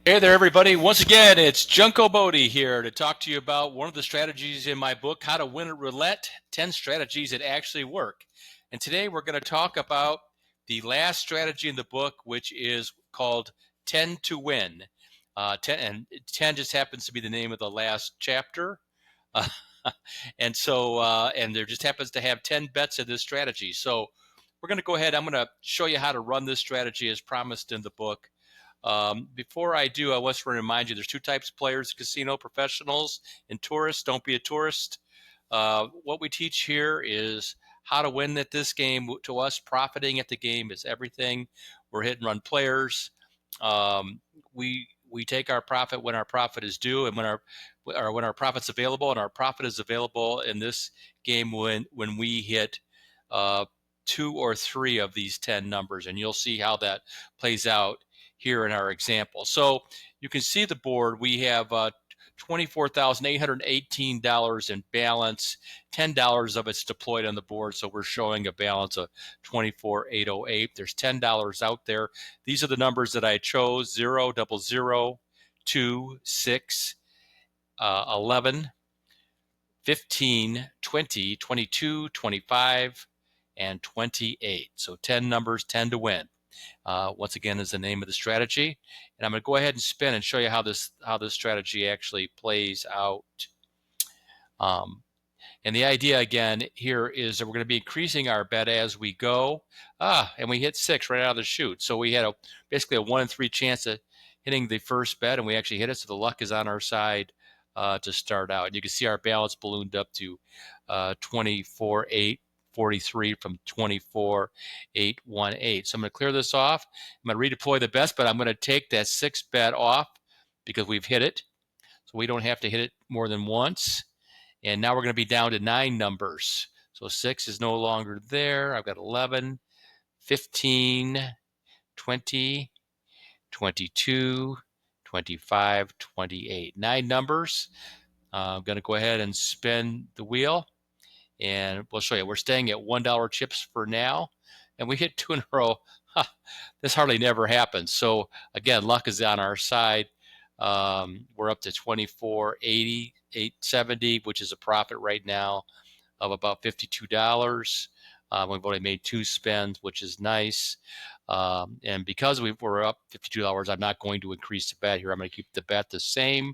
Hey there, everybody. Once again, it's Junko Bodie here to talk to you about one of the strategies in my book, How to Win at Roulette 10 Strategies That Actually Work. And today we're going to talk about the last strategy in the book, which is called 10 to Win. 10 just happens to be the name of the last chapter. Uh, and there just happens to have 10 bets in this strategy. So we're going to go ahead. I'm going to show you how to run this strategy as promised in the book. Before I do, I want to remind you there's two types of players: casino professionals and tourists. Don't be a tourist. What we teach here is how to win at this game. To us, profiting at the game is everything. We're hit and run players. Um, we take our profit when our profit is due, and when our profit's available, and our profit is available in this game when we hit two or three of these 10 numbers, and you'll see how that plays out here in our example. So you can see the board. We have $24,818 in balance. $10 of it's deployed on the board, so we're showing a balance of $24,808. There's $10 out there. These are the numbers that I chose: 0, 00, 2, 6, 11, 15, 20, 22, 25, and 28. So 10 numbers, 10 to win. Once again, is the name of the strategy. And I'm going to go ahead and spin and show you how this strategy actually plays out. And the idea again here is that we're going to be increasing our bet as we go. And we hit 6 right out of the chute. So we had basically a 1 in 3 chance of hitting the first bet, and we actually hit it. So the luck is on our side to start out. And you can see our balance ballooned up to 24,843 from 24,818. So I'm going to clear this off. I'm going to redeploy the bets, but I'm going to take that 6 bet off because we've hit it. So we don't have to hit it more than once. And now we're going to be down to 9 numbers. So 6 is no longer there. I've got 11, 15, 20, 22, 25, 28. 9 numbers. I'm going to go ahead and spin the wheel. And we'll show you. We're staying at $1 chips for now. And we hit 2 in a row. This hardly never happens. So again, luck is on our side. We're up to 24.80, 870, which is a profit right now of about $52. We've only made 2 spends, which is nice. And because we're up $52, I'm not going to increase the bet here. I'm going to keep the bet the same,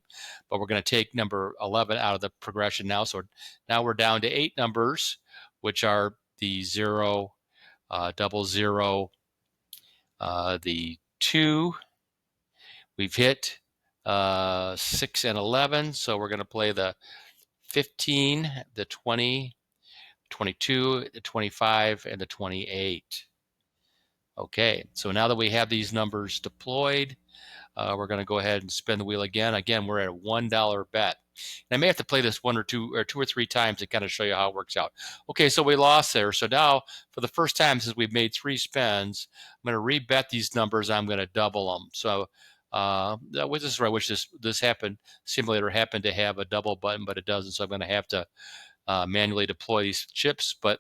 but we're going to take number 11 out of the progression now. So now we're down to 8 numbers, which are the 0, 00, the 2. We've hit 6 and 11, so we're going to play the 15, the 20, 22, the 25, and the 28. Okay, so now that we have these numbers deployed, we're going to go ahead and spin the wheel again. Again, we're at a $1 bet. And I may have to play this 1 or 2 or 3 times to kind of show you how it works out. Okay, so we lost there. So now, for the first time since we've made 3 spins, I'm going to rebet these numbers. I'm going to double them. So this is where I wish this simulator happened to have a double button, but it doesn't. So I'm going to have to manually deploy these chips. But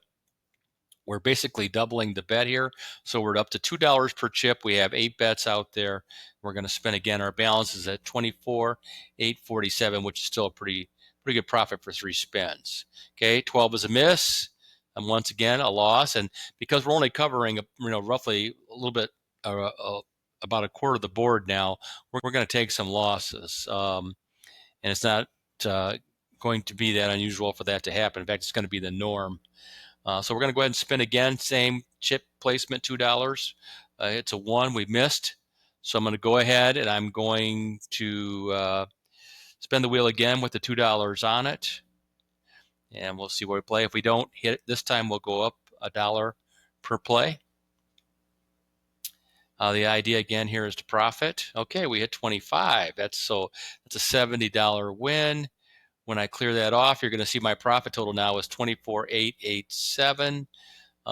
we're basically doubling the bet here. So we're up to $2 per chip. We have 8 bets out there. We're going to spin again. Our balance is at 24,847, which is still a pretty good profit for 3 spins. Okay, 12 is a miss, and once again a loss. And because we're only covering roughly a little bit about a quarter of the board now, we're going to take some losses. And it's not going to be that unusual for that to happen. In fact, it's going to be the norm. So we're going to go ahead and spin again. Same chip placement, $2. It's a 1. We missed. So I'm going to go ahead and I'm going to spin the wheel again with the $2 on it. And we'll see where we play. If we don't hit it this time, we'll go up $1 per play. The idea again here is to profit. Okay, we hit 25. That's a $70 win. When I clear that off, you're going to see my profit total now is 24,887.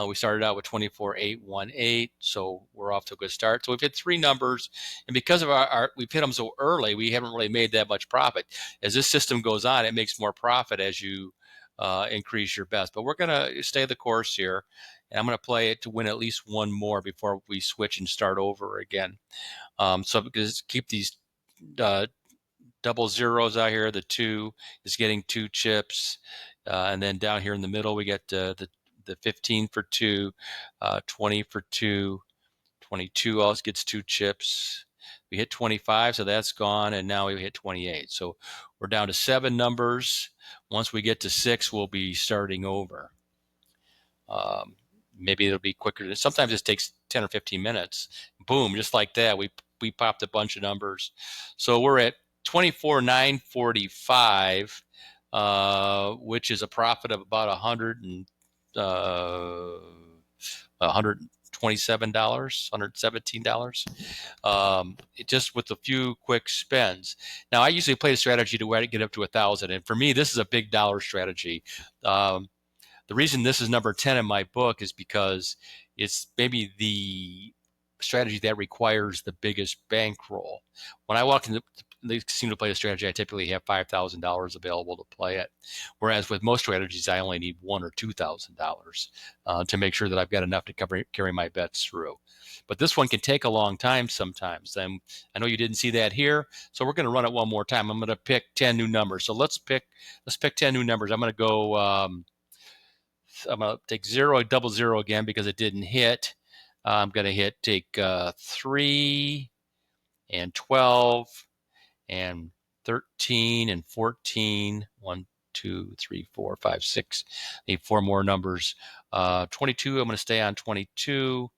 We started out with 24,818, so we're off to a good start. So we've hit 3 numbers, and because of we've hit them so early, we haven't really made that much profit. As this system goes on, it makes more profit as you increase your bets. But we're going to stay the course here, and I'm going to play it to win at least 1 more before we switch and start over again. So because keep these double zeros out here. The 2 is getting 2 chips. And then down here in the middle, we get the 15 for 2, 20 for 2, 22 also gets 2 chips. We hit 25, so that's gone, and now we hit 28. So we're down to 7 numbers. Once we get to 6, we'll be starting over. Maybe it'll be quicker. Sometimes it takes 10 or 15 minutes. Boom, just like that, we popped a bunch of numbers. So we're at 24,945, which is a profit of about $127, $117, just with a few quick spends. Now, I usually play the strategy to get up to 1,000, and for me, this is a big dollar strategy. The reason this is number 10 in my book is because it's maybe the strategy that requires the biggest bankroll. When I walk into the casino to play the strategy, I typically have $5,000 available to play it. Whereas with most strategies, I only need $1,000 or $2,000 to make sure that I've got enough to carry my bets through. But this one can take a long time sometimes. And I know you didn't see that here, so we're going to run it one more time. I'm going to pick 10 new numbers. So let's pick 10 new numbers. I'm going to go. I'm going to take 0, double 0 again because it didn't hit. I'm going to take 3 and 12 and 13 and 14. 1, 2, 3, 4, 5, 6. Need 4 more numbers. 22, I'm going to stay on 22.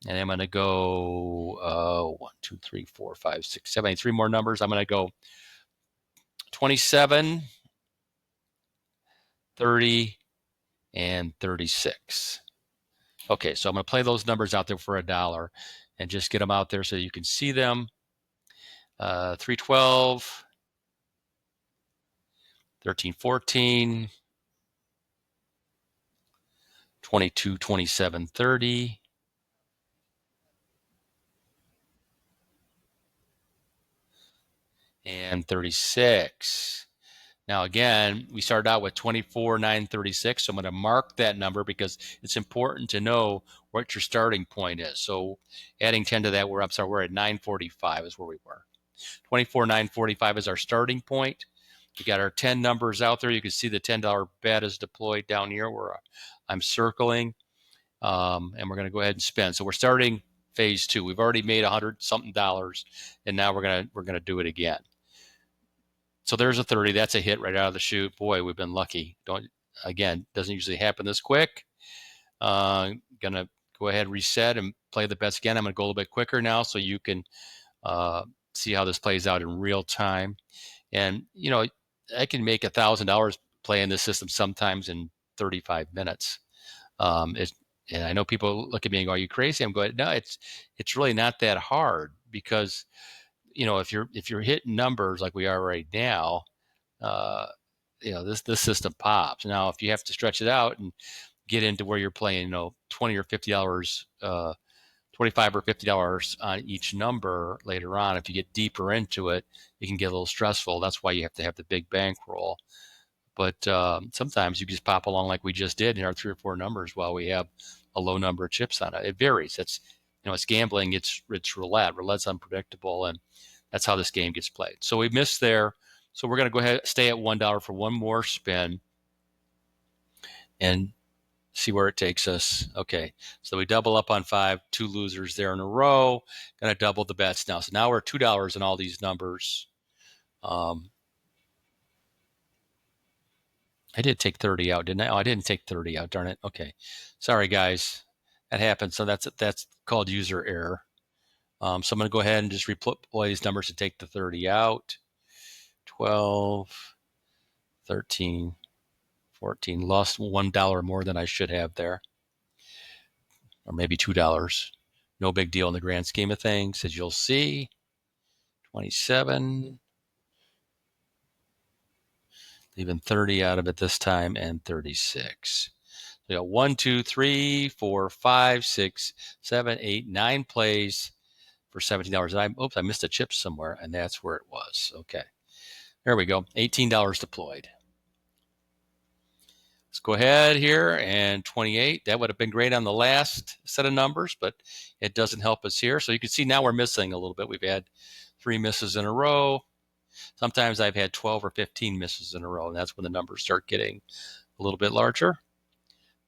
And I'm going to go 1, 2, 3, 4, 5, 6, 7, 8. 3 more numbers. I'm going to go 27, 30, and 36. Okay, so I'm going to play those numbers out there for $1 and just get them out there so you can see them. 312, 13, 14, 22, 27, 30, and 36. Now, again, we started out with 24,936, so I'm going to mark that number because it's important to know what your starting point is. So adding 10 to that, we're at 945 is where we were. 24,945 is our starting point. We got our 10 numbers out there. You can see the $10 bet is deployed down here where I'm circling, and we're going to go ahead and spend. So we're starting phase 2. We've already made $100-something, and now we're gonna do it again. So there's a 30. That's a hit right out of the chute. Boy, we've been lucky. Doesn't usually happen this quick. Gonna go ahead, reset, and play the bets again. I'm gonna go a little bit quicker now so you can see how this plays out in real time. And I can make $1,000 playing this system sometimes in 35 minutes. And I know people look at me and go, "Are you crazy?" I'm going, "No, it's really not that hard because." If you're hitting numbers like we are right now, this system pops. Now, if you have to stretch it out and get into where you're playing, $20 or $50, $25 or $50 on each number later on, if you get deeper into it, it can get a little stressful. That's why you have to have the big bankroll. But sometimes you just pop along like we just did in our 3 or 4 numbers while we have a low number of chips on it. It varies. It's gambling. It's roulette. Roulette's unpredictable, and that's how this game gets played. So we missed there. So we're going to go ahead stay at $1 for one more spin and see where it takes us. Okay, so we double up on 5, 2 losers there in a row. Going to double the bets now. So now we're $2 in all these numbers. I did take 30 out, didn't I? Oh, I didn't take 30 out. Darn it. Okay, sorry guys, that happened. So that's called user error. So I'm going to go ahead and just redeploy these numbers to take the 30 out. 12, 13, 14. Lost $1 more than I should have there. Or maybe $2. No big deal in the grand scheme of things, as you'll see. 27. Leaving 30 out of it this time, and 36. We got 1, 2, 3, 4, 5, 6, 7, 8, 9 plays for $17. And I missed a chip somewhere, and that's where it was. Okay. There we go. $18 deployed. Let's go ahead here, and 28. That would have been great on the last set of numbers, but it doesn't help us here. So you can see now we're missing a little bit. We've had 3 misses in a row. Sometimes I've had 12 or 15 misses in a row, and that's when the numbers start getting a little bit larger.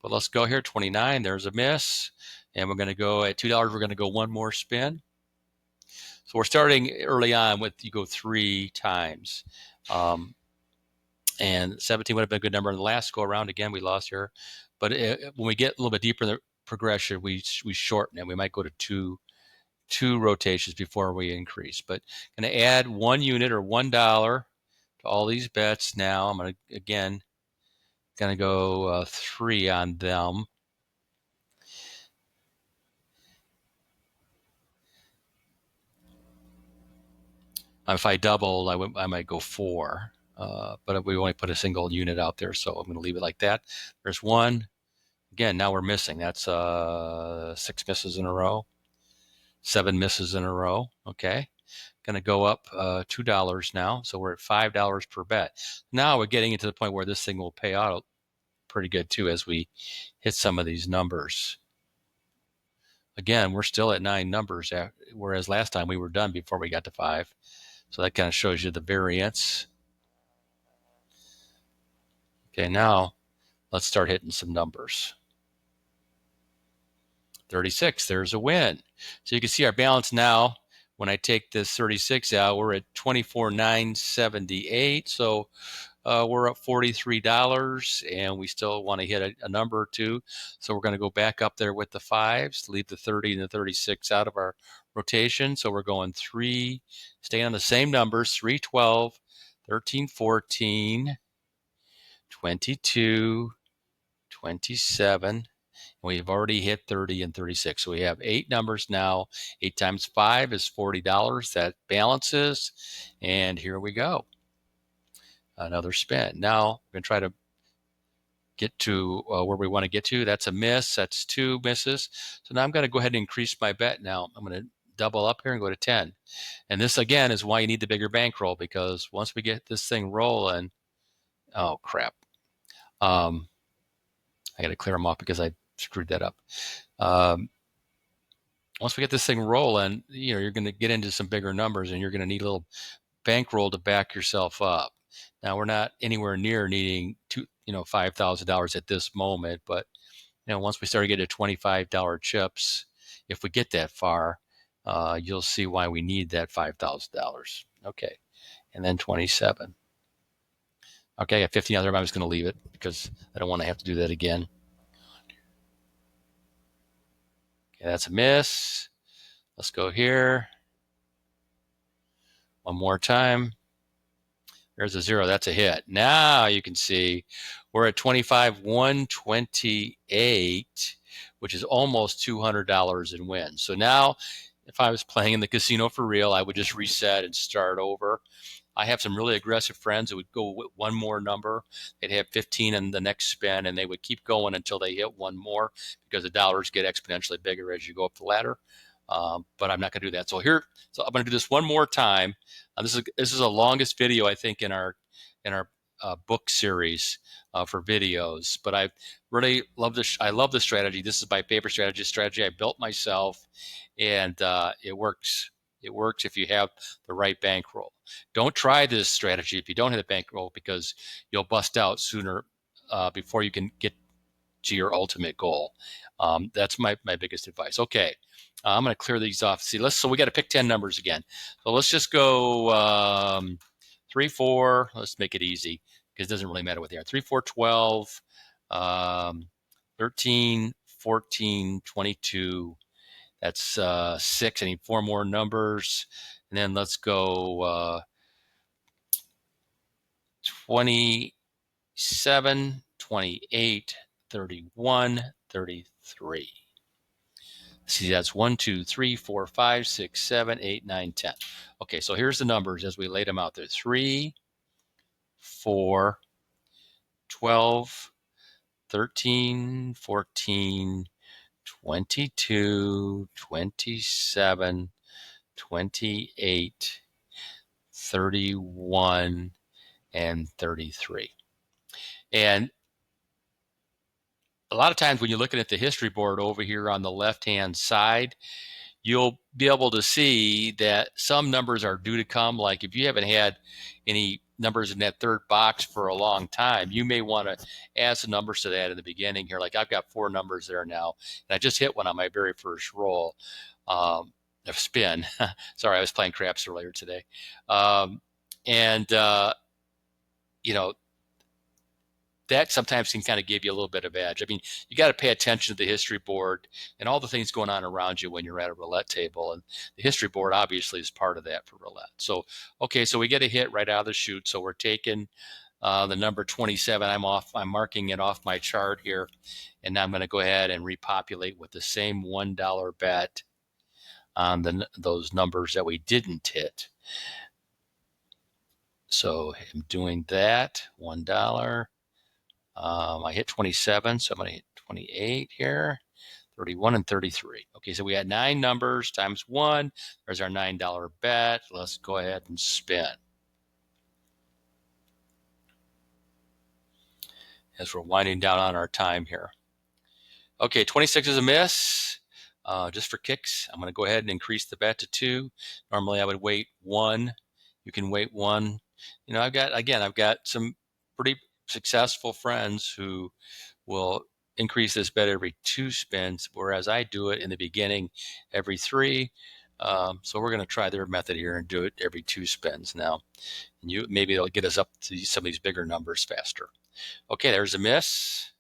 But let's go here, 29, there's a miss. And we're going to go at $2, we're going to go one more spin. So we're starting early on with, you go 3 times. And 17 would have been a good number in the last go around. Again, we lost here. But when we get a little bit deeper in the progression, we shorten it. We might go to two rotations before we increase. But going to add 1 unit or $1 to all these bets now. I'm going to, again, going to go 3 on them. If I double, I might go 4. But we only put a single unit out there, so I'm going to leave it like that. There's 1. Again, now we're missing. That's 6 misses in a row, 7 misses in a row. Okay. Going to go up $2 now. So we're at $5 per bet. Now we're getting into the point where this thing will pay out pretty good too as we hit some of these numbers. Again, we're still at 9 numbers, whereas last time we were done before we got to 5. So that kind of shows you the variance. Okay, now let's start hitting some numbers. 36, there's a win. So you can see our balance now. When I take this 36 out, we're at $24,978. So we're up $43, and we still want to hit a number or two. So we're going to go back up there with the 5s, leave the 30 and the 36 out of our rotation. So we're going 3, staying on the same numbers, 3, 12, 13, 14, 22, 27. We've already hit 30 and 36. So we have 8 numbers now. 8 times 5 is $40. That balances. And here we go. Another spin. Now we're going to try to get to where we want to get to. That's a miss. That's 2 misses. So now I'm going to go ahead and increase my bet now. I'm going to double up here and go to 10. And this, again, is why you need the bigger bankroll, because once we get this thing rolling, oh, crap. I got to clear them off because I screwed that up. Once we get this thing rolling, you're going to get into some bigger numbers, and you're going to need a little bankroll to back yourself up. Now, we're not anywhere near needing $5,000 at this moment, but once we start getting to $25 chips, if we get that far, you'll see why we need that $5,000. Okay, and then 27. Okay, I got 15 out there, but I'm just going to leave it because I don't want to have to do that again. Okay, that's a miss. Let's go here. One more time. There's a 0. That's a hit. Now you can see we're at 25,128, which is almost $200 in wins. So now, if I was playing in the casino for real, I would just reset and start over. I have some really aggressive friends that would go with one more number. They'd have 15 in the next spin, and they would keep going until they hit one more, because the dollars get exponentially bigger as you go up the ladder. But I'm not going to do that. So I'm going to do this one more time. This is the longest video, I think, in our book series for videos. But I really love this. I love this strategy. This is my favorite strategy I built myself, and it works. It works if you have the right bankroll. Don't try this strategy if you don't have the bankroll, because you'll bust out sooner before you can get to your ultimate goal. That's my biggest advice. Okay, I'm going to clear these off. See, so we got to pick 10 numbers again. So let's just go 3, 4. Let's make it easy, because it doesn't really matter what they are. 3, 4, 12, 13, 14, 22. That's 6. I need 4 more numbers. And then let's go 27, 28, 31, 33. See, that's 1, 2, 3, 4, 5, 6, 7, 8, 9, 10. Okay, so here's the numbers as we laid them out there. 3, 4, 12, 13, 14, 22, 27, 28, 31, and 33. And a lot of times when you're looking at the history board over here on the left-hand side, you'll be able to see that some numbers are due to come. Like if you haven't had any numbers in that third box for a long time, you may want to add some numbers to that in the beginning here. Like I've got 4 numbers there now, and I just hit one on my very first roll of spin. Sorry, I was playing craps earlier today. And you know, that sometimes can kind of give you a little bit of edge. I mean, you got to pay attention to the history board and all the things going on around you when you're at a roulette table. And the history board obviously is part of that for roulette. So, okay, so we get a hit right out of the chute. So we're taking the number 27. I'm marking it off my chart here. And now I'm going to go ahead and repopulate with the same $1 bet on those numbers that we didn't hit. So I'm doing that, $1. I hit 27, so I'm going to hit 28 here, 31 and 33. Okay, so we had 9 numbers times 1. There's our $9 bet. Let's go ahead and spin. As we're winding down on our time here. Okay, 26 is a miss. Just for kicks, I'm going to go ahead and increase the bet to 2. Normally I would wait 1. You can wait 1. You know, I've got some pretty successful friends who will increase this bet every 2 spins, whereas I do it in the beginning every 3. So we're going to try their method here and do it every 2 spins now. And maybe it'll get us up to some of these bigger numbers faster. Okay, there's a miss.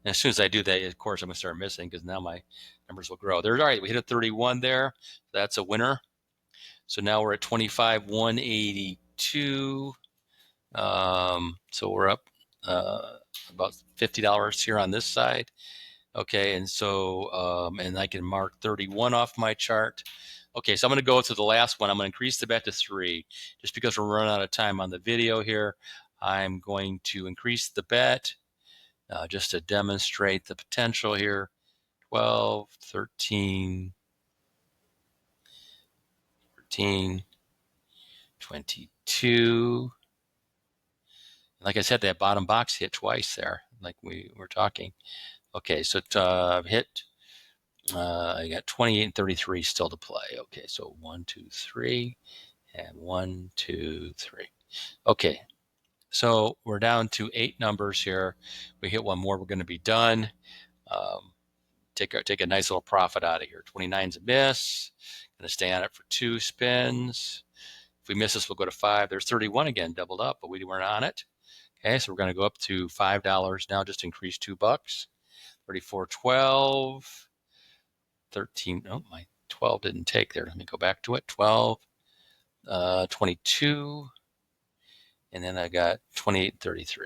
And as soon as I do that, of course, I'm going to start missing because now my numbers will grow. There's all right. We hit a 31 there. That's a winner. So now we're at 25,182. So we're up about $50 here on this side. Okay, and so and I can mark 31 off my chart. Okay, so I'm going to go to the last one. I'm going to increase the bet to 3. Just because we're running out of time on the video here, I'm going to increase the bet just to demonstrate the potential here. 12, 13, 22. Like I said, that bottom box hit twice there, like we were talking. Okay, so hit. I got 28 and 33 still to play. Okay, so 1, 2, 3, and 1, 2, 3. Okay, so we're down to 8 numbers here. We hit one more, we're going to be done. Take a nice little profit out of here. 29's a miss. Going to stay on it for 2 spins. If we miss this, we'll go to 5. There's 31 again, doubled up, but we weren't on it. Okay, so we're going to go up to $5 now, just increase $2. 34.12. 13. Oh, my 12 didn't take there. Let me go back to it. 12, 22, and then I got 28.33.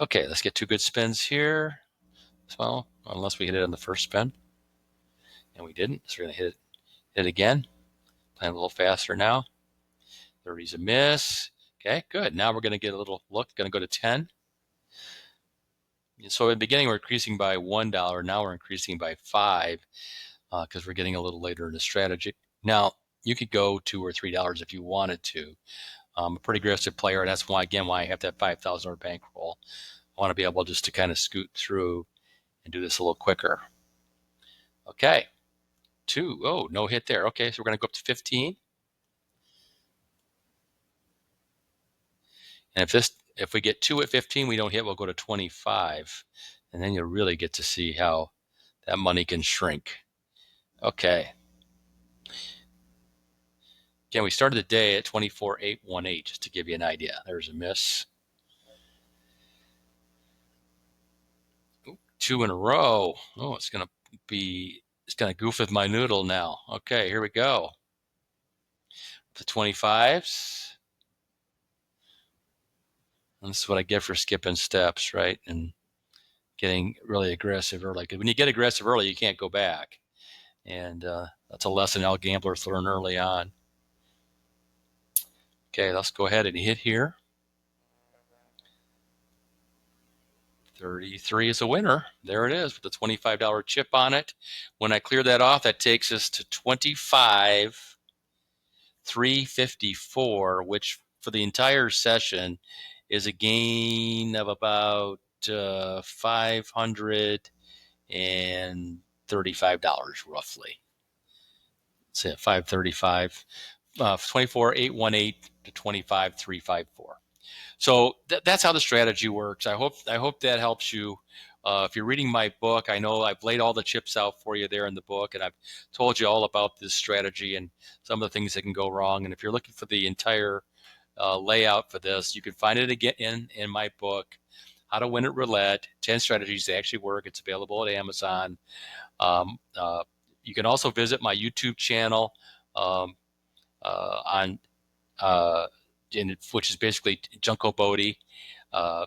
Okay, let's get 2 good spins here. So, unless we hit it on the first spin, and we didn't, so we're going to hit it again. Playing a little faster now. 30's a miss. Okay, good. Now we're going to get a little look. Going to go to 10. So in the beginning, we're increasing by $1. Now we're increasing by 5 because we're getting a little later in the strategy. Now, you could go $2 or $3 if you wanted to. I'm a pretty aggressive player, and that's why, again, why I have that $5,000 bankroll. I want to be able just to kind of scoot through and do this a little quicker. Okay, 2. Oh, no hit there. Okay, so we're going to go up to 15. And if we get 2 at 15, we don't hit, we'll go to 25. And then you'll really get to see how that money can shrink. Okay. Again, we started the day at 24,818, just to give you an idea. There's a miss. 2 in a row. Oh, it's going to goof with my noodle now. Okay, here we go. The 25s. And this is what I get for skipping steps, right? And getting really aggressive early. Because when you get aggressive early, you can't go back. And that's a lesson all gamblers learn early on. Okay, let's go ahead and hit here. 33 is a winner. There it is with the $25 chip on it. When I clear that off, that takes us to 25,354, which for the entire session is a gain of about $535 roughly. let's see, 535, 24,818 to 25,354. So that's how the strategy works. I hope that helps you. If you're reading my book, I know I've laid all the chips out for you there in the book, and I've told you all about this strategy and some of the things that can go wrong. And if you're looking for the entire layout for this, you can find it again in my book, How to Win at Roulette, 10 Strategies That Actually Work. It's available at Amazon. Um, uh, you can also visit my YouTube channel um, on which is basically Junko Bodie. I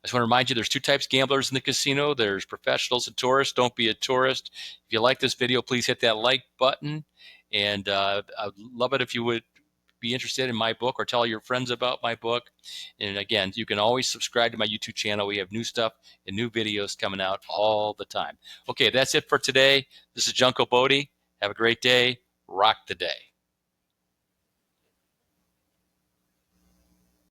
just want to remind you, there's two types of gamblers in the casino. There's professionals and tourists. Don't be a tourist. If you like this video, please hit that like button. And I'd love it if you would be interested in my book or tell your friends about my book. And again, you can always subscribe to my YouTube channel. We have new stuff and new videos coming out all the time. Okay, that's it for today. This is Junko Bodie. Have a great day. Rock the day.